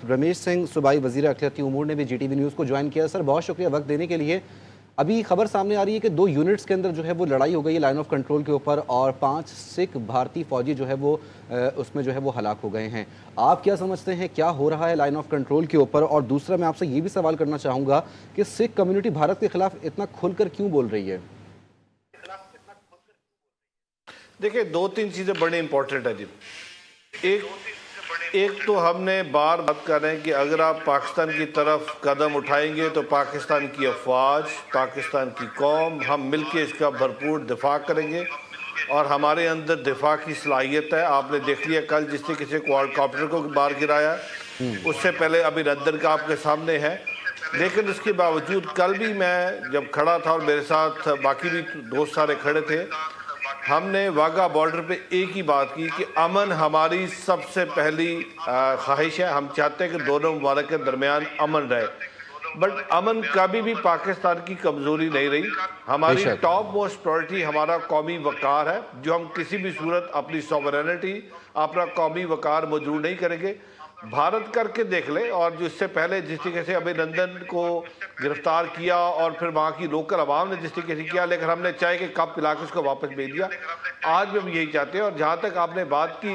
रमेश सिंह सूबाई वज़ीर अक़लियती उमूर ने भी GTV न्यूज़ को ज्वाइन किया। सर बहुत शुक्रिया वक्त देने के लिए। अभी खबर सामने आ रही है कि 2 यूनिट्स के अंदर जो है वो लड़ाई हो गई है लाइन ऑफ कंट्रोल के ऊपर और 5 सिख भारतीय फौजी जो है वो उसमें जो है वो हलाक हो गए हैं। आप क्या समझते हैं क्या हो रहा है लाइन ऑफ कंट्रोल के ऊपर? और दूसरा मैं आपसे ये भी सवाल करना चाहूँगा कि सिख कम्युनिटी भारत के खिलाफ इतना खुलकर क्यों बोल रही है? देखिए, 2-3 चीज़ें बड़ी इंपॉर्टेंट है जी। एक तो हमने बार बात कर रहे हैं कि अगर आप पाकिस्तान की तरफ कदम उठाएंगे तो पाकिस्तान की अफवाज, पाकिस्तान की कौम, हम मिलके इसका भरपूर दिफा करेंगे और हमारे अंदर दिफा की सलाहियत है। आपने देख लिया कल जिसने किसी क्वाडकॉप्टर को बाहर गिराया, उससे पहले अभिनंदन का आपके सामने है। लेकिन उसके बावजूद कल भी मैं जब खड़ा था और मेरे साथ बाकी भी दोस्त सारे खड़े थे, हमने वाघा बॉर्डर पे एक ही बात की कि अमन हमारी सबसे पहली ख्वाहिश है। हम चाहते हैं कि दोनों मुमालिक के दरमियान अमन रहे, बट अमन कभी भी पाकिस्तान की कमज़ोरी नहीं रही। हमारी टॉप मोस्ट प्रायोरिटी हमारा कौमी वकार है, जो हम किसी भी सूरत अपनी सॉवरेनिटी, अपना कौमी वकार मजबूर नहीं करेंगे। भारत करके देख ले, और जो इससे पहले जिस तरीके से अभिनंदन को गिरफ्तार किया और फिर वहाँ की लोकल आवाम ने जिस तरीके से किया, लेकिन हमने चाय के कप पिला के उसको वापस भेज दिया। आज भी हम यही चाहते हैं। और जहाँ तक आपने बात की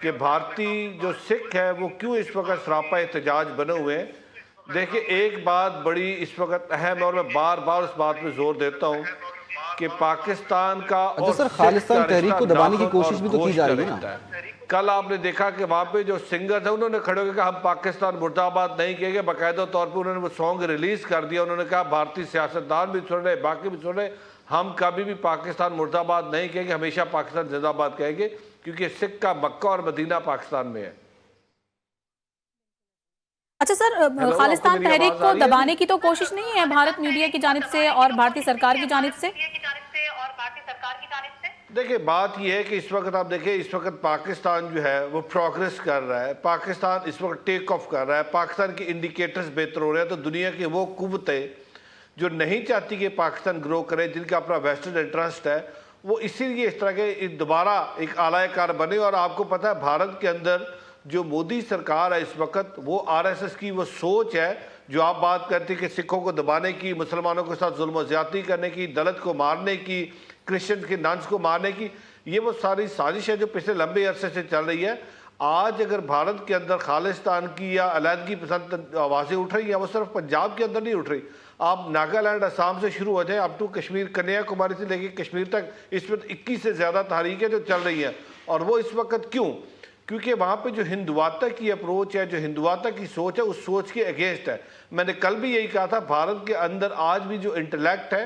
कि भारतीय जो सिख है वो क्यों इस वक्त सरापा एहतजाज बने हुए हैं, देखिए एक बात बड़ी इस वक्त अहम है और मैं बार बार उस बात पर जोर देता हूँ कि पाकिस्तान का और सर खालिस्तान तहरीक को दबाने की कोशिश भी तो की जा रही है ना। कल आपने देखा कि वहाँ पे जो सिंगर थे उन्होंने खड़े होकर कहा हम पाकिस्तान मुर्दाबाद नहीं कहेंगे, बाकायदा तौर पे उन्होंने वो सॉन्ग रिलीज कर दिया। उन्होंने कहा भारतीय सियासतदान भी सुन रहे, बाकी भी सुन रहे, हम कभी भी पाकिस्तान मुर्दाबाद नहीं कहेंगे, हमेशा पाकिस्तान जिंदाबाद कहेंगे, क्योंकि सिख का मक्का और मदीना पाकिस्तान में है। अच्छा सर, खालिस्तान तहरीक को दबाने की तो कोशिश नहीं है भारत मीडिया की जानिब से और भारतीय सरकार की जानिब से? देखिए बात यह है कि इस वक्त आप देखिए, इस वक्त पाकिस्तान जो है वो प्रोग्रेस कर रहा है, पाकिस्तान इस वक्त टेक ऑफ कर रहा है, पाकिस्तान के इंडिकेटर्स बेहतर हो रहे हैं। तो दुनिया की वो कुव्वतें जो नहीं चाहती कि पाकिस्तान ग्रो करे, जिनका अपना वेस्टर्न इंटरेस्ट है, वो इसीलिए इस तरह के दोबारा एक आलायकार बने। और आपको पता है भारत के अंदर जो मोदी सरकार है इस वक्त, वो RSS की वो सोच है जो आप बात करते कि सिखों को दबाने की, मुसलमानों के साथ जुल्म ज्यादती करने की, दलित को मारने की, क्रिश्चियन के नन्स को मारने की, ये वो सारी साजिश है जो पिछले लंबे अरसे से चल रही है। आज अगर भारत के अंदर खालिस्तान की या अलहदगी पसंद आवाज़ें उठ रही हैं, वो सिर्फ पंजाब के अंदर नहीं उठ रही, आप नागालैंड असम से शुरू हो जाए अप टू कश्मीर, कन्याकुमारी से लेकर कश्मीर तक इस वक्त 21 से ज़्यादा तहरीकें जो चल रही हैं। और वो इस वक्त क्यों? क्योंकि वहाँ पे जो हिंदुवाता की अप्रोच है, जो हिंदुवाता की सोच है, उस सोच के अगेंस्ट है। मैंने कल भी यही कहा था, भारत के अंदर आज भी जो इंटेलेक्ट है,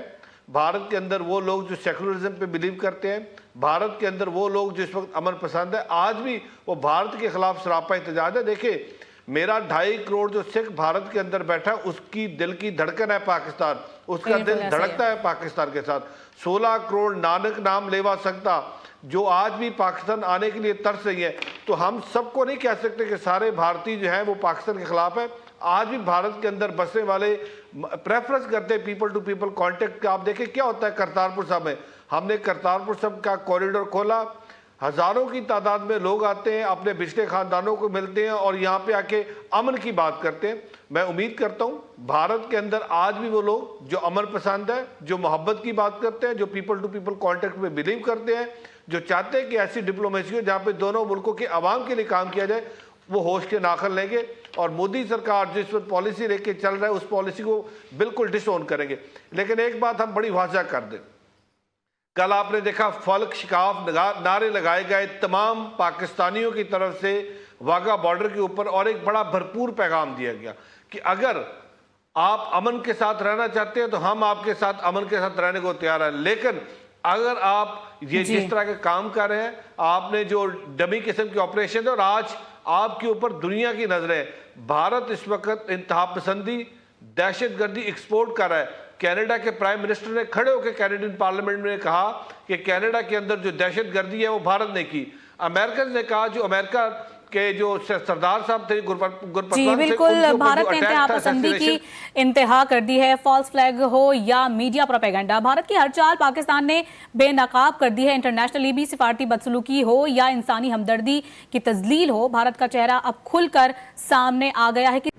भारत के अंदर वो लोग जो सेकुलरिज्म पे बिलीव करते हैं, भारत के अंदर वो लोग जो इस वक्त अमन पसंद है, आज भी वो भारत के खिलाफ सरापा एहतजाज है। देखिए मेरा 2.5 करोड़ जो सिख भारत के अंदर बैठा है, उसकी दिल की धड़कन है पाकिस्तान, उसका दिल धड़कता है पाकिस्तान के साथ। 16 करोड़ नानक नाम लेवा सकता जो आज भी पाकिस्तान आने के लिए तरस रही है। तो हम सबको नहीं कह सकते कि सारे भारतीय जो हैं वो पाकिस्तान के खिलाफ है। आज भी भारत के अंदर बसने वाले प्रेफरेंस करते हैं पीपल टू पीपल कांटेक्ट का। आप देखें क्या होता है करतारपुर साहब में, हमने करतारपुर साहब का कॉरिडोर खोला, हजारों की तादाद में लोग आते हैं, अपने पिछले खानदानों को मिलते हैं और यहाँ पे आके अमन की बात करते हैं। मैं उम्मीद करता हूँ भारत के अंदर आज भी वो लोग जो अमन पसंद है, जो मोहब्बत की बात करते हैं, जो पीपल टू पीपल कॉन्टेक्ट में बिलीव करते हैं, जो चाहते हैं कि ऐसी डिप्लोमेसी हो जहाँ पे दोनों मुल्कों के अवाम के लिए काम किया जाए, वो होश के नाखन लेंगे। और मोदी सरकार जिस वक्त पॉलिसी लेके चल रहा है उस पॉलिसी को बिल्कुल डिसओन करेंगे। लेकिन एक बात हम बड़ी वाज़ह कर दें, कल आपने देखा फल्क शिकाफ नारे लगाए गए तमाम पाकिस्तानियों की तरफ से वाघा बॉर्डर के ऊपर, और एक बड़ा भरपूर पैगाम दिया गया कि अगर आप अमन के साथ रहना चाहते हैं तो हम आपके साथ अमन के साथ रहने को तैयार हैं, लेकिन अगर आप ये जिस तरह के काम कर रहे हैं, आपने जो डमी किस्म के ऑपरेशन है और आज आपके ऊपर दुनिया की नजरें, भारत इस वक्त इंतहा पसंदी, दहशतगर्दी एक्सपोर्ट कर रहा है। कनाडा के प्राइम मिनिस्टर ने खड़े होकर कैनेडियन पार्लियामेंट में कहा कि कनाडा के अंदर जो दहशतगर्दी है वो भारत ने की। अमेरिकन ने कहा जो अमेरिका के जो सरदार साहब थे गुरप्रसाद जी सिंह, बिल्कुल, उनके ऊपर भारत जो ने अटैक इंतहा था, पसंदी की assassination, इंतहा कर दी है। फॉल्स फ्लैग हो या मीडिया प्रोपेगेंडा, भारत की हर चाल पाकिस्तान ने बेनकाब कर दी है। इंटरनेशनली भी सिफारती बदसलूकी हो या इंसानी हमदर्दी की तजलील हो, भारत का चेहरा अब खुलकर सामने आ गया है कि